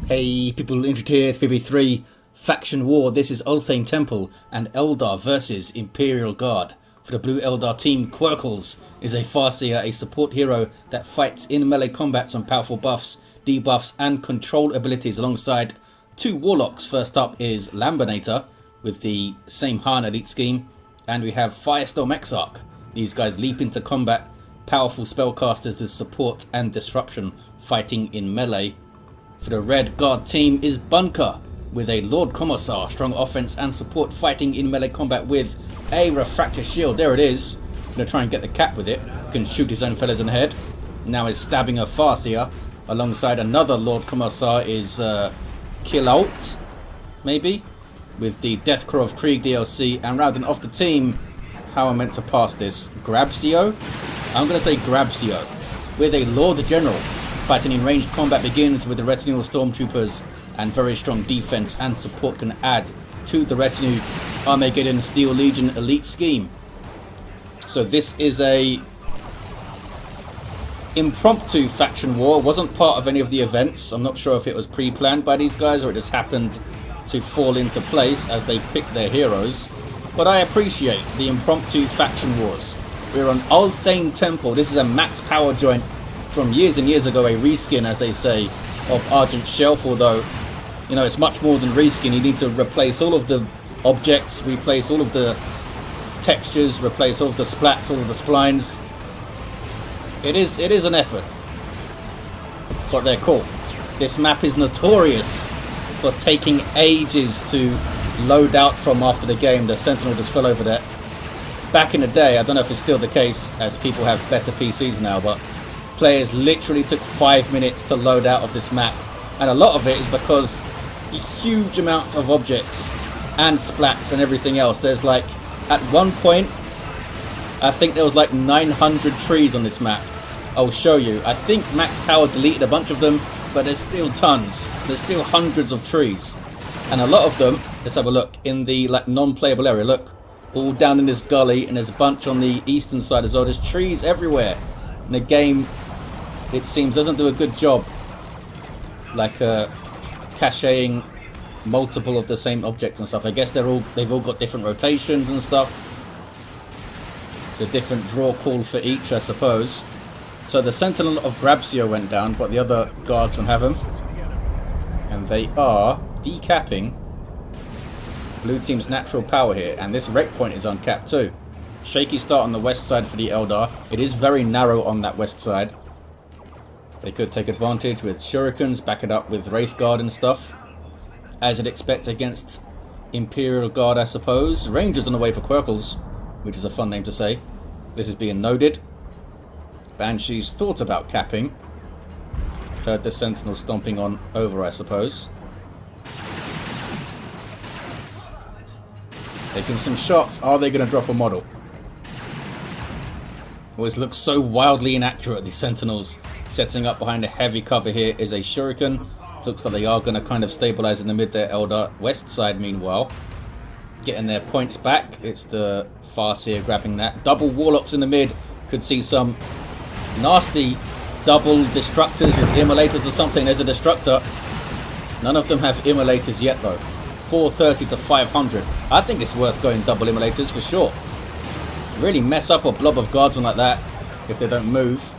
Hey people, Infantry here, 3v3 Faction War. This is Ulthane Temple and Eldar versus Imperial Guard. For the blue Eldar team, Quirkles is a Farseer, a support hero that fights in melee combats on powerful buffs, debuffs and control abilities alongside two Warlocks. First up is LAMBANATOR with the same Han elite scheme, and we have Firestorm Exarch. These guys leap into combat, powerful spellcasters with support and disruption, fighting in melee. For the red guard team is Bunker with a Lord Commissar, strong offense and support, fighting in melee combat with a refractor shield. There it is. Gonna try and get the cap with it. Can shoot his own fellas in the head. Now is stabbing a Farseer. Alongside another Lord Commissar is killaute, maybe, with the Deathclaw of Krieg DLC. And rounding off the team, how I'm meant to pass this, Grabsio? I'm gonna say Grabsio with a Lord General. Fighting in ranged combat begins with the retinue of stormtroopers, and very strong defense and support can add to the retinue Armageddon Steel Legion elite scheme. So this is a impromptu faction war. Wasn't part of any of the events. I'm not sure if it was pre-planned by these guys or it just happened to fall into place as they picked their heroes. But I appreciate the impromptu faction wars. We're on Ulthane Temple. This is a max power joint from years and years ago, a reskin, as they say, of Argent Shelf, although, you know, it's much more than reskin. You need to replace all of the objects, replace all of the textures, replace all of the splats, all of the splines. It is an effort, but they're cool. This map is notorious for taking ages to load out from after the game. The Sentinel just fell over there. Back in the day, I don't know if it's still the case, as people have better PCs now, but players literally took 5 minutes to load out of this map, and a lot of it is because the huge amount of objects and splats and everything else. There's like, at one point, I think there was like 900 trees on this map. I'll show you. I think Max Power deleted a bunch of them, but there's still tons. There's still hundreds of trees, and a lot of them, let's have a look, in the like non-playable area. Look, all down in this gully, and there's a bunch on the eastern side as well. There's trees everywhere, and the game, it seems, doesn't do a good job like cacheing multiple of the same objects and stuff. I guess they've all got different rotations and stuff. It's a different draw call for each, I suppose. So the Sentinel of Grabsio went down, but the other guardsmen have him, and they are decapping blue team's natural power here, and this wreck point is uncapped too. Shaky start on the west side for the Eldar. It is very narrow on that west side. They could take advantage with shurikens, back it up with Wraith Guard and stuff, as you'd expect against Imperial Guard, I suppose. Rangers on the way for Quirkles, which is a fun name to say. This is being noded. Banshees thought about capping. Heard the Sentinel stomping on over, I suppose. Taking some shots. Are they going to drop a model? Always looks so wildly inaccurate, these Sentinels. Setting up behind a heavy cover here is a shuriken. Looks like they are going to kind of stabilize in the mid there. Eldar west side, meanwhile, getting their points back. It's the Farseer grabbing that. Double Warlocks in the mid. Could see some nasty double Destructors with Immolators or something. There's a Destructor. None of them have Immolators yet, though. 430 to 500. I think it's worth going double Immolators for sure. Really mess up a blob of guardsmen like that if they don't move.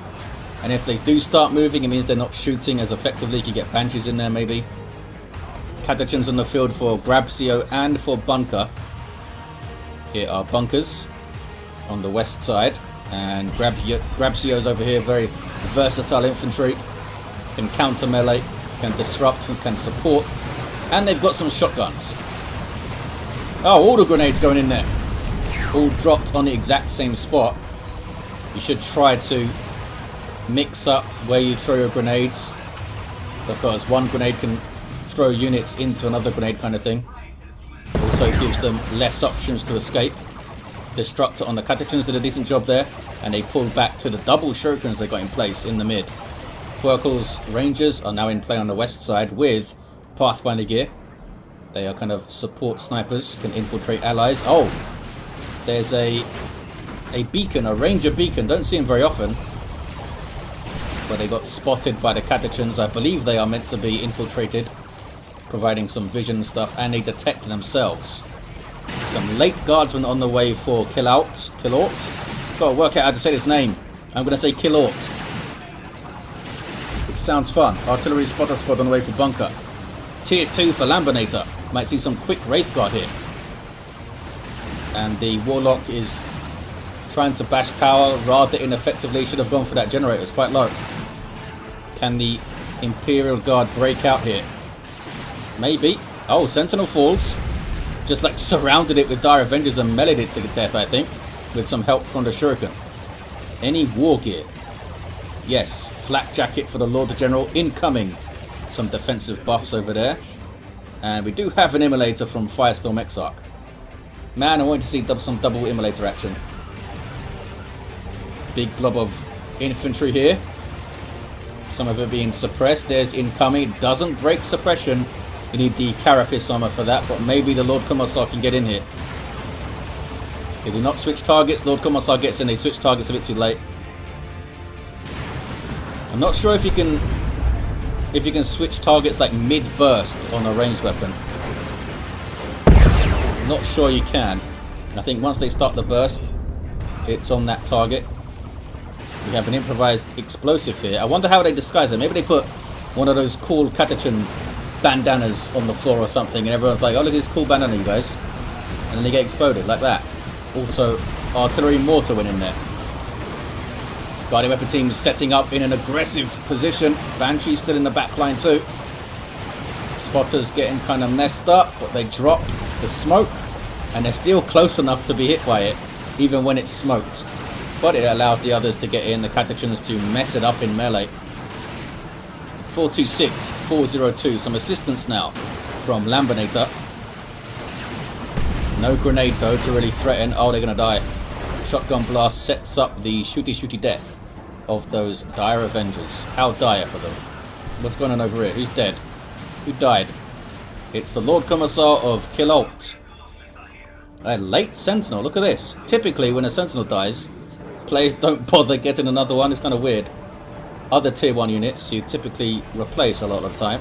And if they do start moving, it means they're not shooting as effectively. You can get Banshees in there, maybe. Catechins on the field for Grabsio and for Bunker. Here are Bunkers on the west side. And Grabsio's over here, very versatile infantry. Can counter melee, can disrupt, can support. And they've got some shotguns. Oh, all the grenades going in there. All dropped on the exact same spot. You should try to mix up where you throw your grenades, because one grenade can throw units into another grenade kind of thing. Also gives them less options to escape. Destructor on the Catechins did a decent job there, and they pulled back to the double shurikens they got in place in the mid. Quirkles Rangers are now in play on the west side with Pathfinder gear. They are kind of support snipers, can infiltrate allies. Oh, there's a beacon, a Ranger beacon. Don't see them very often. but they got spotted by the catechins. I believe they are meant to be infiltrated, providing some vision stuff, and they detect themselves. Some late guardsmen on the way for killaute. Gotta work out how to say this name. I'm gonna say killaute. It sounds fun. Artillery spotter squad on the way for bunker. Tier 2 for Lambanator. Might see some quick Wraith Guard here. And the Warlock is trying to bash power rather ineffectively. Should have gone for that generator. It's quite low. Can the Imperial Guard break out here? Maybe. Oh, Sentinel falls. Just like surrounded it with Dire Avengers and meleeed it to death, I think. With some help from the Shuriken. Any war gear? Yes. Flak jacket for the Lord General incoming. Some defensive buffs over there. And we do have an immolator from Firestorm Exarch. Man, I wanted to see some double immolator action. Big blob of infantry here. Some of it being suppressed. There's incoming. It doesn't break suppression. You need the carapace armor for that, but maybe the Lord Commissar can get in here. They do not switch targets. Lord Commissar gets in. They switch targets a bit too late. I'm not sure if you can switch targets like mid-burst on a ranged weapon. Not sure you can. I think once they start the burst, it's on that target. We have an improvised explosive here. I wonder how they disguise it. Maybe they put one of those cool catechin bandanas on the floor or something, and everyone's like, oh, look at this cool bandana, you guys. And then they get exploded like that. Also, artillery mortar went in there. Guardian weapon team setting up in an aggressive position. Banshee still in the back line too. Spotters getting kind of messed up, but they drop the smoke, and they're still close enough to be hit by it, even when it's smoked. But it allows the others to get in, the catechins to mess it up in melee. 426, 402, some assistance now from Lambanator. No grenade though to really threaten. Oh, they're gonna die. Shotgun blast sets up the shooty death of those Dire Avengers. How dire for them. What's going on over here? Who's dead? Who died? It's the Lord Commissar of killaute. A late Sentinel. Look at this. Typically, when a Sentinel dies, players don't bother getting another one. It's kind of weird. Other tier 1 units you typically replace a lot of the time.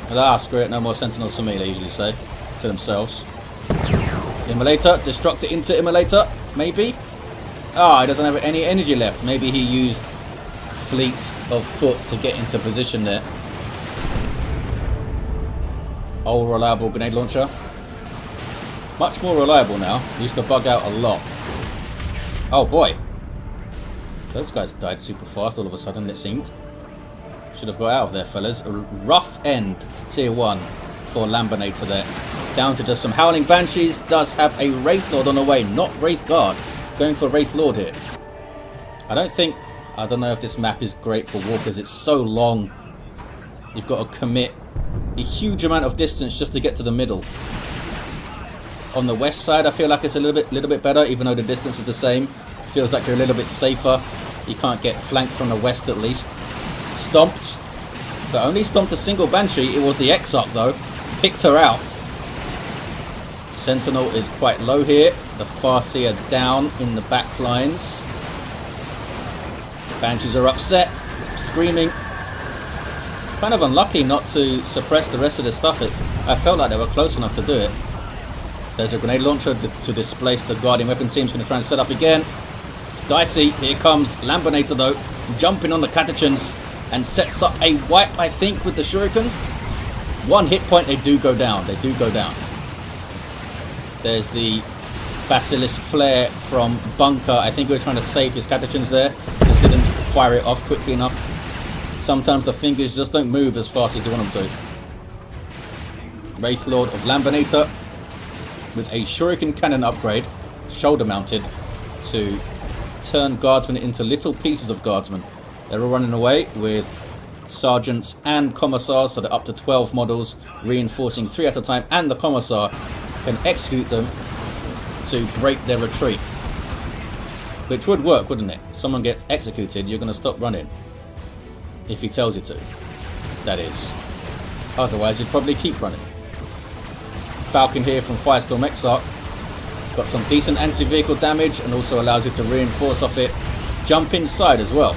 And screw it. No more Sentinels for me, they usually say to themselves. Immolator. Destructor into Immolator. Maybe. Ah, he doesn't have any energy left. Maybe he used fleet of foot to get into position there. Old reliable grenade launcher. Much more reliable now. Used to bug out a lot. Oh boy. Those guys died super fast all of a sudden, it seemed. Should have got out of there, fellas. A rough end to tier 1 for Lambanator there. Down to just some Howling Banshees. Does have a Wraith Lord on the way, not Wraith Guard. Going for Wraith Lord here. I don't know if this map is great for walkers. It's so long. You've got to commit a huge amount of distance just to get to the middle. On the west side, I feel like it's a little bit better, even though the distance is the same. Feels like you're a little bit safer. You can't get flanked from the west at least. Stomped. But only stomped a single Banshee. It was the Exarch though. Picked her out. Sentinel is quite low here. The Farseer down in the back lines. Banshees are upset. Screaming. Kind of unlucky not to suppress the rest of the stuff. I felt like they were close enough to do it. There's a grenade launcher to displace the Guardian weapon team's going to try and set up again. It's dicey. Here comes Lambanator though, jumping on the catechins and sets up a wipe, I think, with the Shuriken. One hit point, they do go down. They do go down. There's the Basilisk Flare from Bunker. I think he was trying to save his catechins there. Just didn't fire it off quickly enough. Sometimes the fingers just don't move as fast as you want them to. Wraith Lord of Lambanator with a Shuriken cannon upgrade, shoulder mounted, to turn guardsmen into little pieces of guardsmen. They're all running away with sergeants and commissars, so they're up to 12 models, reinforcing 3 at a time, and the commissar can execute them to break their retreat. Which would work, wouldn't it? Someone gets executed, you're going to stop running. If he tells you to, that is. Otherwise, you'd probably keep running. Falcon here from Firestorm Exarch. Got some decent anti-vehicle damage and also allows you to reinforce off it. Jump inside as well.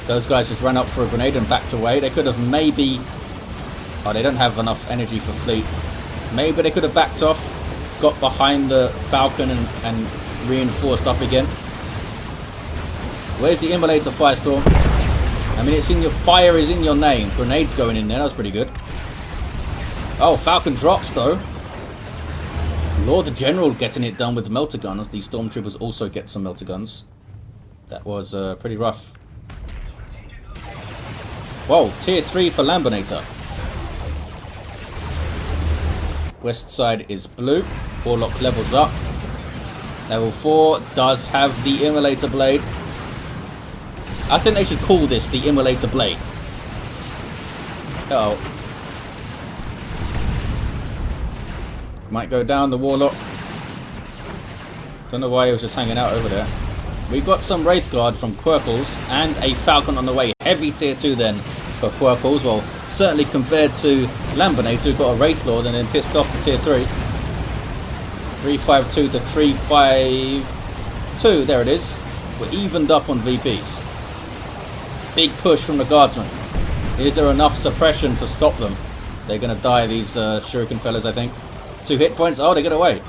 Those guys just ran up for a grenade and backed away. They could have maybe... Oh, they don't have enough energy for fleet. Maybe they could have backed off, got behind the Falcon and reinforced up again. Where's the Immolator Firestorm? I mean, it's in your... Fire is in your name. Grenades going in there. That was pretty good. Oh, Falcon drops, though. Lord General getting it done with melter guns. The Stormtroopers also get some melter guns. That was pretty rough. Whoa, tier 3 for Lambanator. West side is blue. Warlock levels up. Level 4 does have the Immolator Blade. I think they should call this the Immolator Blade. Uh oh. Might go down the Warlock. Don't know why he was just hanging out over there. We got some Wraith Guard from Quirkles and a Falcon on the way. Heavy tier 2 then for Quirkles. Well, certainly compared to Lambanator, who got a Wraith Lord and then pissed off to tier 3. 352 to 352. There it is. We're evened up on VPs. Big push from the Guardsmen. Is there enough suppression to stop them? They're going to die, these Shuriken fellas, I think. 2 hit points. Oh, they get away.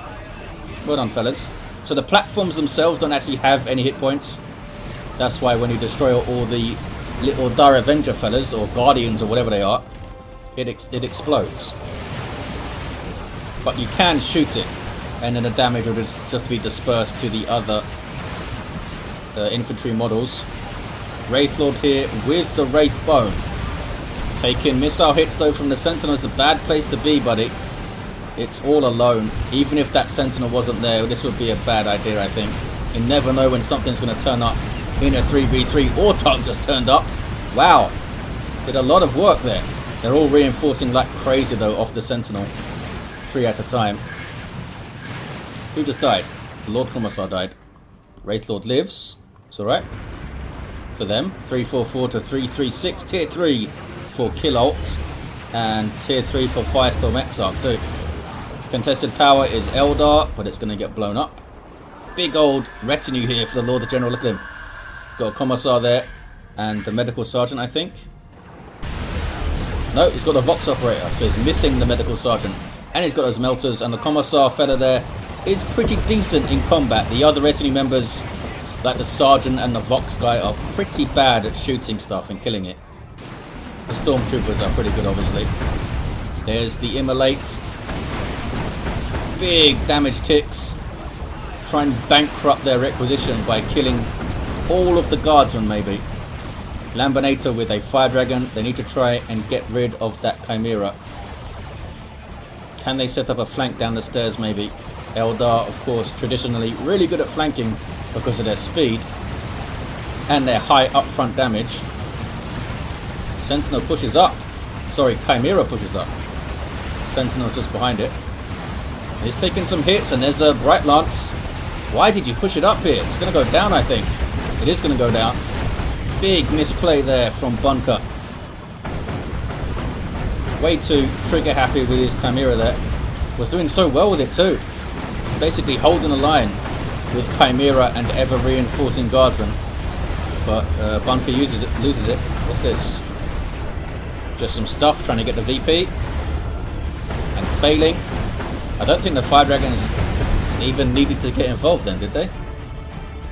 Well done, fellas. So the platforms themselves don't actually have any hit points. That's why when you destroy all the little Dire Avenger fellas, or Guardians, or whatever they are, it explodes. But you can shoot it, and then the damage will just be dispersed to the other infantry models. Wraith Lord here with the Wraith Bone. Taking missile hits though from the Sentinel is a bad place to be, buddy. It's all alone. Even if that Sentinel wasn't there, this would be a bad idea, I think. You never know when something's going to turn up in a 3v3. Warthog just turned up. Wow. Did a lot of work there. They're all reinforcing like crazy, though, off the Sentinel. 3 at a time. Who just died? The Lord Commissar died. Wraith Lord lives. It's alright. For them. 344 to 336. Tier 3 for killaute. And tier 3 for Firestorm Exarch, too. Contested power is Eldar, but it's going to get blown up. Big old retinue here for the Lord General. Look at him. Got a Commissar there. And the Medical Sergeant, I think. No, he's got a Vox Operator, so he's missing the Medical Sergeant. And he's got those melters, and the Commissar fella there is pretty decent in combat. The other retinue members, like the Sergeant and the Vox guy, are pretty bad at shooting stuff and killing it. The Stormtroopers are pretty good, obviously. There's the Immolate. Big damage ticks. Try and bankrupt their requisition by killing all of the Guardsmen, maybe. Lambanator with a Fire Dragon. They need to try and get rid of that Chimera. Can they set up a flank down the stairs, maybe? Eldar, of course, traditionally really good at flanking because of their speed and their high upfront damage. Sentinel pushes up. Sorry, Chimera pushes up. Sentinel's just behind it. He's taking some hits, and there's a Bright Lance. Why did you push it up here? It's going to go down, I think. It is going to go down. Big misplay there from Bunker. Way too trigger happy with his Chimera there. Was doing so well with it too. He's basically holding the line with Chimera and ever reinforcing Guardsmen. But Bunker loses it. What's this? Just some stuff trying to get the VP. And failing. I don't think the Fire Dragons even needed to get involved then, did they?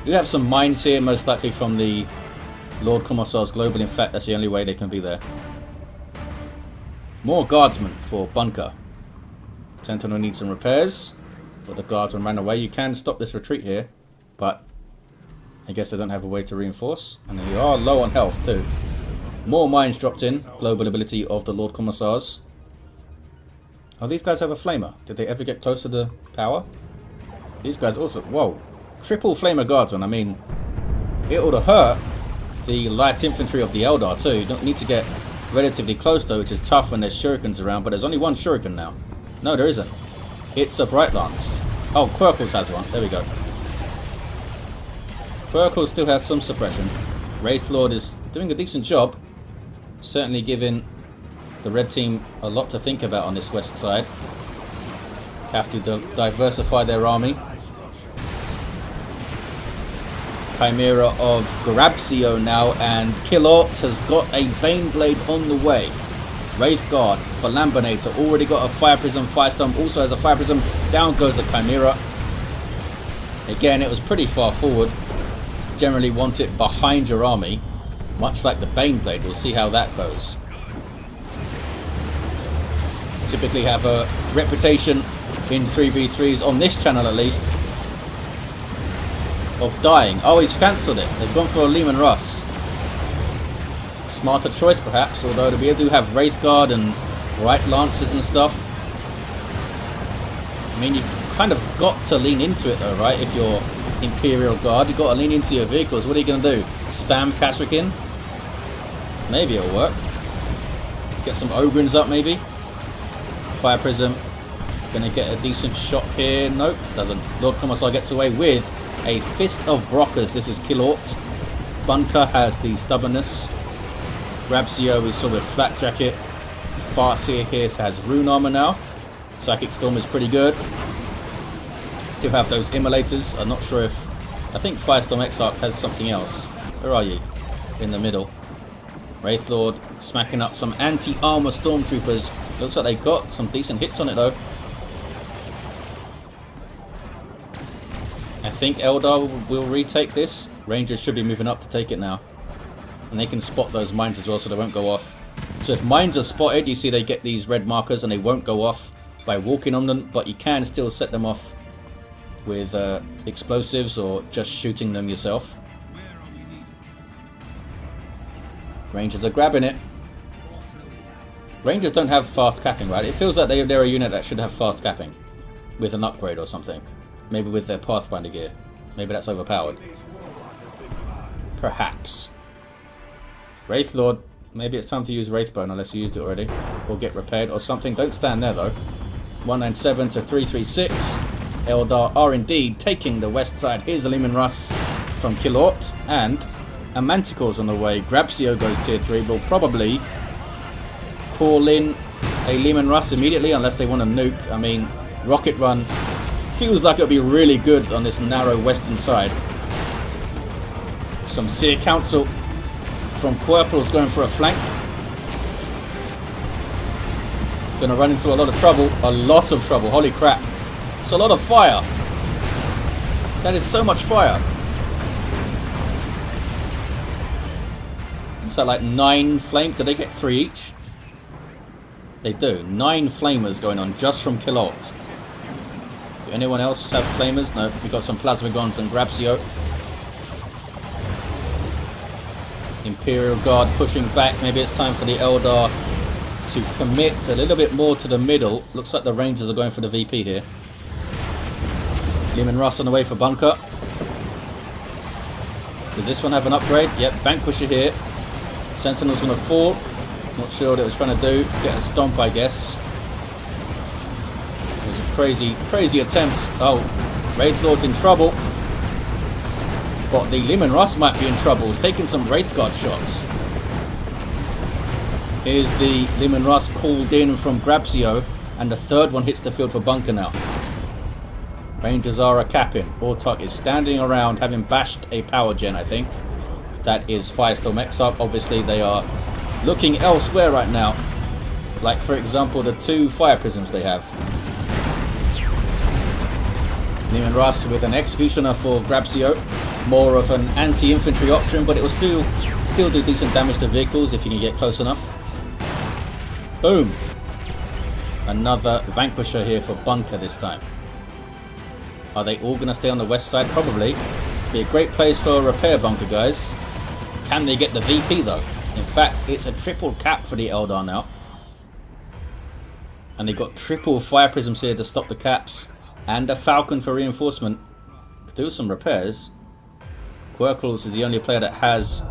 You have some mines here, most likely from the Lord Commissar's Global. In fact, that's the only way they can be there. More Guardsmen for Bunker. Sentinel needs some repairs, but the Guardsmen ran away. You can stop this retreat here, but I guess they don't have a way to reinforce. And they are low on health too. More mines dropped in. Global ability of the Lord Commissars. Oh, these guys have a flamer. Did they ever get close to the power? These guys also... Whoa. Triple flamer Guardsmen. I mean, it would have hurt the light infantry of the Eldar too. You don't need to get relatively close though, which is tough when there's shurikens around, but there's only one shuriken now. No, there isn't. It's a Bright Lance. Oh, Quirkles has one. There we go. Quirkles still has some suppression. Wraith Lord is doing a decent job. Certainly giving the red team a lot to think about on this west side. Have to diversify their army. Chimera of Grabsio now, and killaute has got a Baneblade on the way. Wraith Guard for Lambanator, already got a Fire Prism. Firestorm also has a Fire Prism. Down goes the Chimera. Again, it was pretty far forward. Generally want it behind your army, much like the Baneblade. We'll see how that goes. Typically have a reputation in 3v3s, on this channel at least, of dying. Oh, he's cancelled it. They've gone for a Leman Russ. Smarter choice perhaps, although to be able to have Wraith Guard and Right Lances and stuff, I mean, you've kind of got to lean into it though, right? If you're Imperial Guard, you've got to lean into your vehicles. What are you going to do? Spam Kasrikin? Maybe it'll work. Get some Ogrins up maybe. Fire Prism. Gonna get a decent shot here. Nope, doesn't. Lord Commissar gets away with a Fist of Brockers. This is killaute. Bunker has the Stubbornness. Grabsio we saw with Flat Jacket. Farseer here has Rune Armor now. Psychic Storm is pretty good. Still have those Immolators. I'm not sure if... I think Firestorm Exarch has something else. Where are you? In the middle. Wraith Lord smacking up some anti-armor Stormtroopers. Looks like they got some decent hits on it though. I think Eldar will retake this. Rangers should be moving up to take it now. And they can spot those mines as well, so they won't go off. So if mines are spotted, you see they get these red markers and they won't go off by walking on them, but you can still set them off with explosives or just shooting them yourself. Rangers are grabbing it. Rangers don't have fast capping, right? It feels like they're a unit that should have fast capping with an upgrade or something. Maybe with their Pathfinder gear. Maybe that's overpowered. Perhaps. Wraith Lord, maybe it's time to use Wraithbone unless you used it already. Or get repaired or something. Don't stand there though. 197 to 336. Eldar are indeed taking the west side. Here's a Leman Russ from killaute. And a Manticore's on the way. Grabsio goes tier 3. Will probably call in a Leman Russ immediately unless they want to nuke. I mean, Rocket Run feels like it'll be really good on this narrow western side. Some Seer Council from Quirkles going for a flank. Gonna run into a lot of trouble. A lot of trouble. Holy crap. It's a lot of fire. That is so much fire. Is that like 9 flame? Do they get 3 each? They do. 9 flamers going on just from killaute. Do anyone else have flamers? No. We've got some Plasmagons and Grabsio. Imperial Guard pushing back. Maybe it's time for the Eldar to commit a little bit more to the middle. Looks like the Rangers are going for the VP here. Leman Russ on the way for Bunker. Does this one have an upgrade? Yep, Vanquisher here. Sentinel's going to fall. Not sure what it was trying to do. Get a stomp, I guess. It was a crazy attempt. Oh, Wraith Lord's in trouble. But the Leman Russ might be in trouble. He's taking some Wraith Guard shots. Here's the Leman Russ called in from Grabsio. And the third one hits the field for Bunker now. Rangers are a capping. Autarch is standing around having bashed a power gen, I think. That is Firestorm Exarch. Obviously they are looking elsewhere right now. Like for example the 2 Fire Prisms they have. Leman Russ with an Executioner for Grabsio. More of an anti-infantry option, but it will still do decent damage to vehicles if you can get close enough. Boom! Another Vanquisher here for Bunker this time. Are they all going to stay on the west side? Probably. Be a great place for a repair bunker, guys. Can they get the VP though? In fact, it's a triple cap for the Eldar now. And they've got triple Fire Prisms here to stop the caps. And a Falcon for reinforcement. Could do some repairs. Quirkles is the only player that has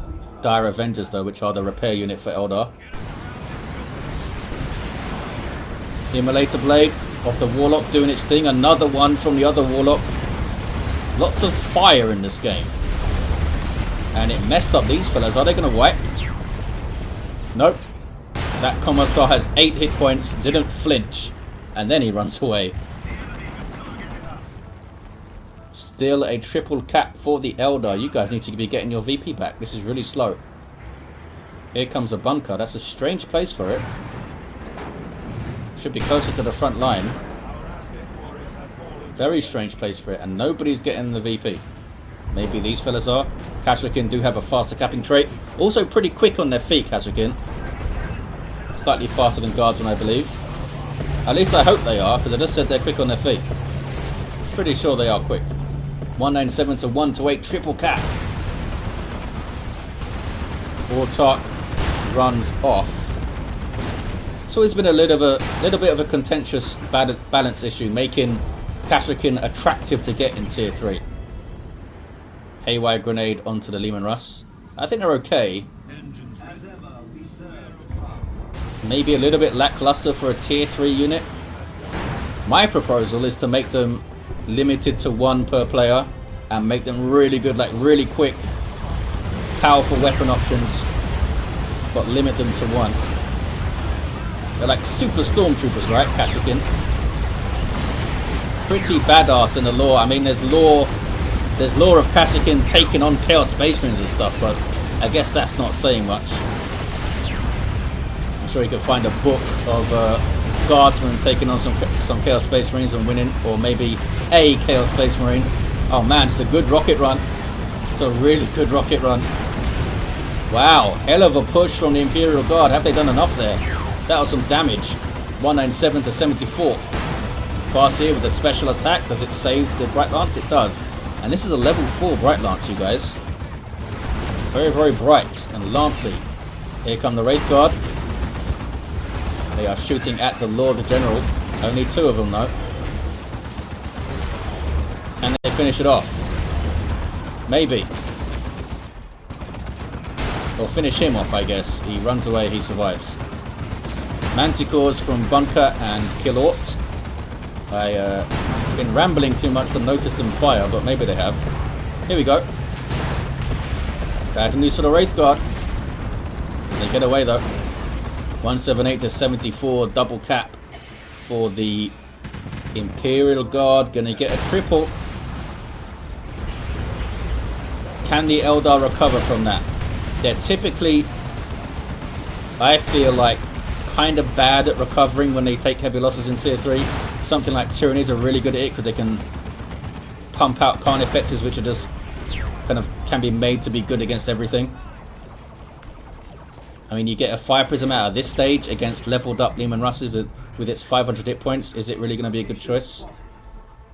Dire Avengers though, which are the repair unit for Eldar. Immolator Blade of the Warlock doing its thing. Another one from the other Warlock. Lots of fire in this game. And it messed up these fellas. Are they going to wipe? Nope. That Commissar has 8 hit points. Didn't flinch. And then he runs away. Still a triple cap for the Eldar. You guys need to be getting your VP back. This is really slow. Here comes a bunker. That's a strange place for it. Should be closer to the front line. Very strange place for it. And nobody's getting the VP. Maybe these fellas are. Kasrkin do have a faster capping trait. Also pretty quick on their feet, Kasrkin. Slightly faster than Guardsmen, I believe. At least I hope they are, because I just said they're quick on their feet. Pretty sure they are quick. 197 to 128, triple cap. Autark runs off. So it's been a little bit of a contentious balance issue, making Kasrkin attractive to get in tier 3. Haywire grenade onto the Leman Russ. I think they're okay. Maybe a little bit lackluster for a tier 3 unit. My proposal is to make them limited to 1 per player and make them really good, like really quick, powerful weapon options, but limit them to 1. They're like super stormtroopers, right, Kasrkin? Pretty badass in the lore. I mean, there's lore of Kasrkin taking on Chaos Space Marines and stuff, but I guess that's not saying much. I'm sure you could find a book of Guardsmen taking on some Chaos Space Marines and winning, or maybe a Chaos Space Marine. Oh man, it's a good rocket run. It's a really good rocket run. Wow, hell of a push from the Imperial Guard. Have they done enough there? That was some damage. 197 to 74. Farseer with a special attack. Does it save the Bright Lance? It does. And this is a level 4 Bright Lance, you guys. Very, very bright and lancy. Here come the Wraith Guard. They are shooting at the Lord the General. Only 2 of them though. And they finish it off. Maybe. Or finish him off, I guess. He runs away, he survives. Manticores from Bunker and killaute. I've been rambling too much to notice them fire, but maybe they have. Here we go. Bad news for the Wraith Guard. They get away though. 178 to 74, double cap for the Imperial Guard. Gonna get a triple. Can the Eldar recover from that? They're typically, I feel like, kind of bad at recovering when they take heavy losses in tier 3. Something like Tyrannies are really good at it because they can pump out Carnifexes, which are just kind of can be made to be good against everything. I mean, you get a Fire Prism out of this stage against leveled up Leman Russes with its 500 hit points. Is it really going to be a good choice?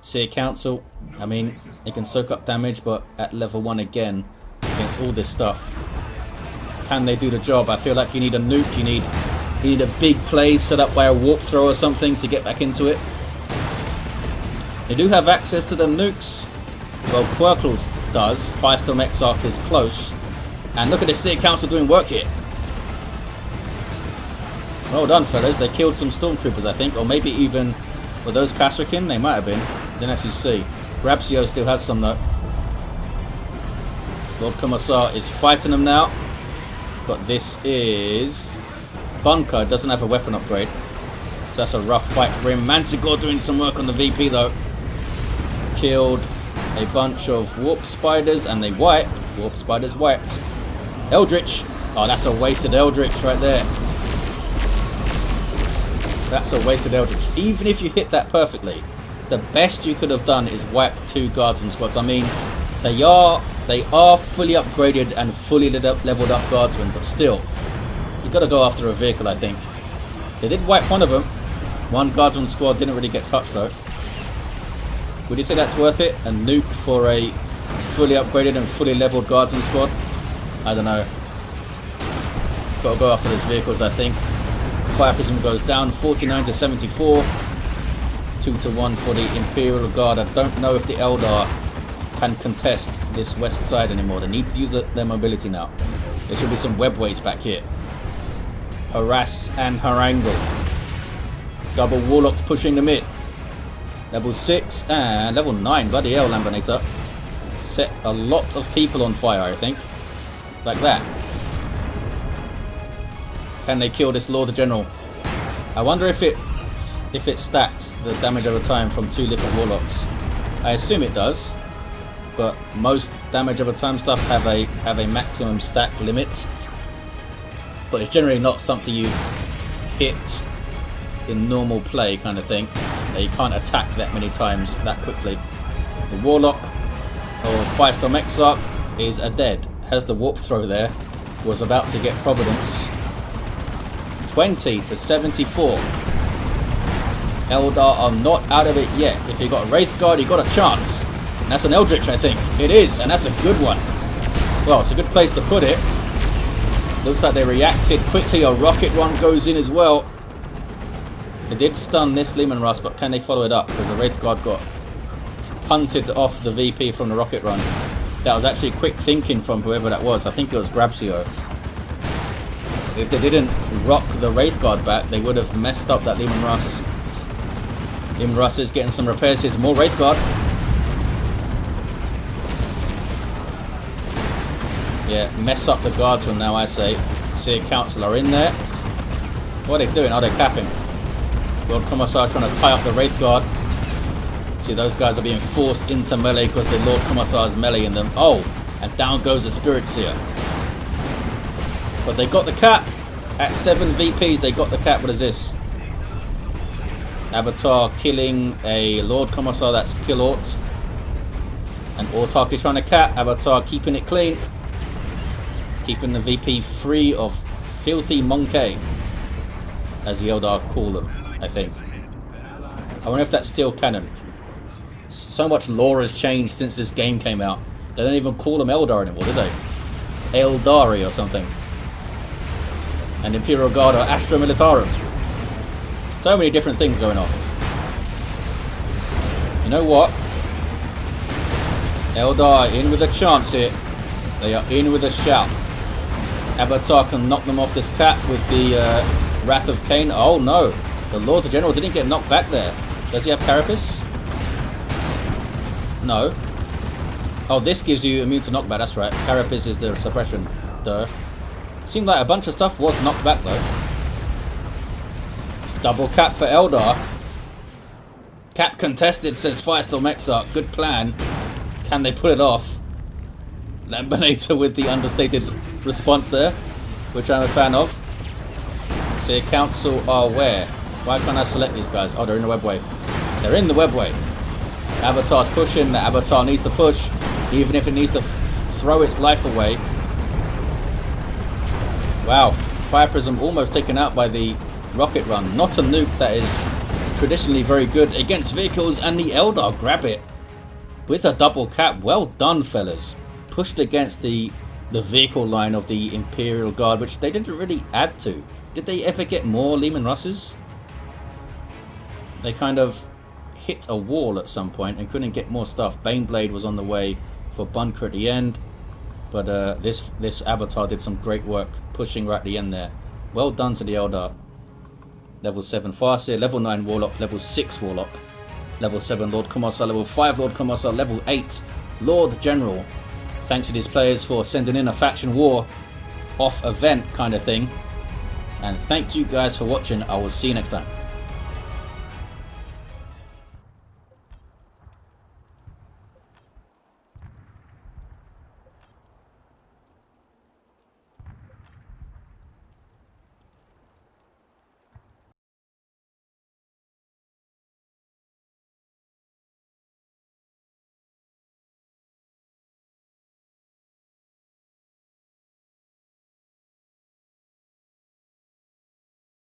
Seer Council, I mean, it can soak up damage, but at level 1 again against all this stuff. Can they do the job? I feel like you need a nuke, you need a big play set up by a warp throw or something to get back into it. They do have access to them nukes. Well, Quirkles does. Firestorm Exarch is close. And look at this Seer Council doing work here. Well done, fellas. They killed some stormtroopers, I think. Or maybe even... Were those Kasrkin? They might have been. Didn't actually see. Grabsio still has some, though. Lord Commissar is fighting them now. But this is... Bunker doesn't have a weapon upgrade. That's a rough fight for him. Manticore doing some work on the VP, though. Killed a bunch of Warp Spiders, and they wipe. Warp Spiders wiped. Eldritch. Oh, that's a wasted Eldritch right there. That's a wasted Eldritch. Even if you hit that perfectly, the best you could have done is wipe 2 Guardsman squads. I mean, they are fully upgraded and fully leveled up Guardsmen, but still, you've got to go after a vehicle, I think. They did wipe one of them. 1 Guardsman squad didn't really get touched, though. Would you say that's worth it? A nuke for a fully upgraded and fully leveled Guardsman squad? I don't know. Got to go after those vehicles, I think. Fire Prism goes down, 49 to 74. 2 to 1 for the Imperial Guard. I don't know if the Eldar can contest this west side anymore. They need to use their mobility now. There should be some webways back here. Harass and harangle. Double Warlocks pushing the mid. Level 6 and level 9. Bloody hell, Lambanator. Set a lot of people on fire, I think. Like that. Can they kill this Lord General? I wonder if it stacks the damage over time from 2 different Warlocks. I assume it does. but most damage over time stuff have a maximum stack limit. But it's generally not something you hit in normal play kind of thing. You can't attack that many times that quickly. The Warlock or Firestorm Exarch is a dead. Has the warp throw there. Was about to get Providence. 20 to 74. Eldar are not out of it yet. If you got a Wraith Guard, you got a chance. And that's an Eldritch, I think. It is, and that's a good one. Well, it's a good place to put it. Looks like they reacted quickly. A rocket run goes in as well. They did stun this Leman Russ, but can they follow it up? Because the Wraith Guard got punted off the VP from the rocket run. That was actually quick thinking from whoever that was. I think it was Grabsio. If they didn't rock the Wraith Guard back, they would have messed up that Leman Russ. Leman Russ is getting some repairs. Here's more Wraith Guard. Yeah, mess up the guardsmen now, I say. See a Council are in there. What are they doing? Are they capping? Lord Commissar trying to tie up the Wraith Guard. See, those guys are being forced into melee because the Lord Commissar's melee in them. Oh, and down goes the Spirit Seer. But they got the cap. At 7 VPs, they got the cap. What is this? Avatar killing a Lord Commissar, that's killaute. And Autark is trying to cap. Avatar keeping it clean. Keeping the VP free of filthy monkey, as the Eldar call them, I think. I wonder if that's still canon. So much lore has changed since this game came out. They don't even call them Eldar anymore, do they? Eldari or something. And Imperial Guard or Astra Militarum. So many different things going on. You know what? Eldar in with a chance here. They are in with a shout. Avatar can knock them off this cap with the Wrath of Cain. Oh no, the Lord General didn't get knocked back there. Does he have Carapace? No. Oh, this gives you immune to knockback, that's right. Carapace is the suppression. Duh. Seemed like a bunch of stuff was knocked back though. Double cap for Eldar. Cap contested, says Firestorm Exarch. Good plan. Can they put it off? Lambanator with the understated response there, which I'm a fan of. See, Council are where? Why can't I select these guys? Oh, they're in the webway. They're in the webway. Avatar's pushing. The Avatar needs to push, even if it needs to throw its life away. Wow, Fire Prism almost taken out by the rocket run. Not a nuke that is traditionally very good against vehicles, and the Eldar grab it with a double cap. Well done, fellas. Pushed against the vehicle line of the Imperial Guard, which they didn't really add to. Did they ever get more Leman Russes? They kind of hit a wall at some point and couldn't get more stuff. Baneblade was on the way for bunker at the end, but this Avatar did some great work pushing right at the end there. Well done to the Eldar. Level 7 Farseer, level 9 Warlock, level 6 Warlock, level 7 Lord Commissar, level 5 Lord Commissar, level 8 Lord General. Thanks to these players for sending in a faction war off event kind of thing. And thank you guys for watching. I will see you next time.